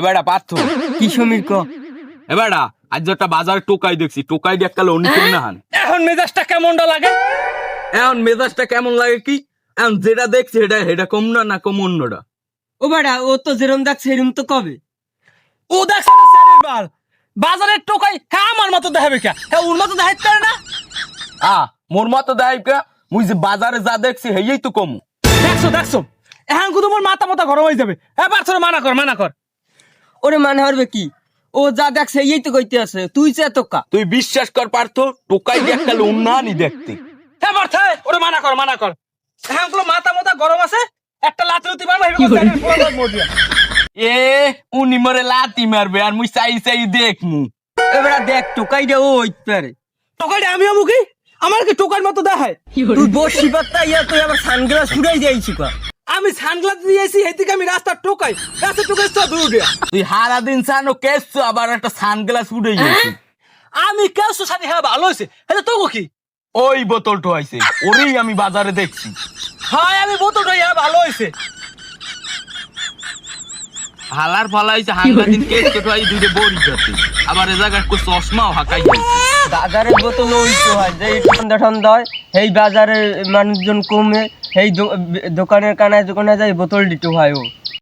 বেড়া পার্থ কি সমীর ক এ বেড়া আজ একটা বাজারে টোকাই দেখছি টোকাই দিয়ে একটা লোন কিনে না হান এখন মেজাজটা কেমনটা লাগে? এখন মেজাজটা কেমন লাগে কি এখন যেটা দেখছি এটা কম না কম অন্যটা ও বেড়া ও তো যেরম দেখছে সেরম তো কবে ও দেখছে না স্যারের বাল বাজারের টোকাই হ্যাঁ আমার মতো দেখাবে কে হ্যাঁ ওর মতো দেখাইতে পারে না। মোর মতো দেয় কে মুই যে বাজারে যা দেখছি হেই তো কম দেখছো এখন কিন্তু মোর মাথা গরম হয়ে যাবে। হ্যাঁ পারছো মানা কর। ওরে মানে হারবে কি ও যা দেখছে এই তো কইতে আছে তুই যে তোকা তুই বিশ্বাস কর পার্থ টোকাই দিয়ে একটা লোন না নি দেখতে হ্যাঁ পারছে ওরে মানা কর এখন গুলো মাথা গরম আছে একটা লাঠি উঠতে পারবে এ উনি মরে লাতি মারবে আর মুই চাই দেখমু এ বেড়া দেখ টোকাই দে ও হইতে পারে টোকাইটা আমিও মুখি আমার কি টোকার মতো দেখায়? তুই বসি পাত্তা ইয়া তুই আবার সানগ্লাস ছুড়াই দিয়েছি কা আমি সানগ্লাস দিয়েছি এদিকে আমি রাস্তা টোকাই তো দূর দিয়া তুই হারা দিন সানো কেসছো আবার একটা সানগ্লাস উড়ে গেছি আমি কেউ সাথে হ্যাঁ ভালো হয়েছে এটা তো কি ওই বোতল টোয়াইছে ওরেই আমি বাজারে দেখছি হ্যাঁ আমি বোতলটা হ্যাঁ ভালো হয়েছে হালার ফালাইছে হাঙ্গা দিন কেস টোয়াই দুইটা বড়ি যাচ্ছে আবার এ জায়গায় কো চশমাও হাকাই বাজারের বোতল ওই তো হয় যে ঠান্ডা হয় এই বাজারে মানুষজন কমে এই দোকানের কানায় দোকানে যায় বোতল দিতে হয় ও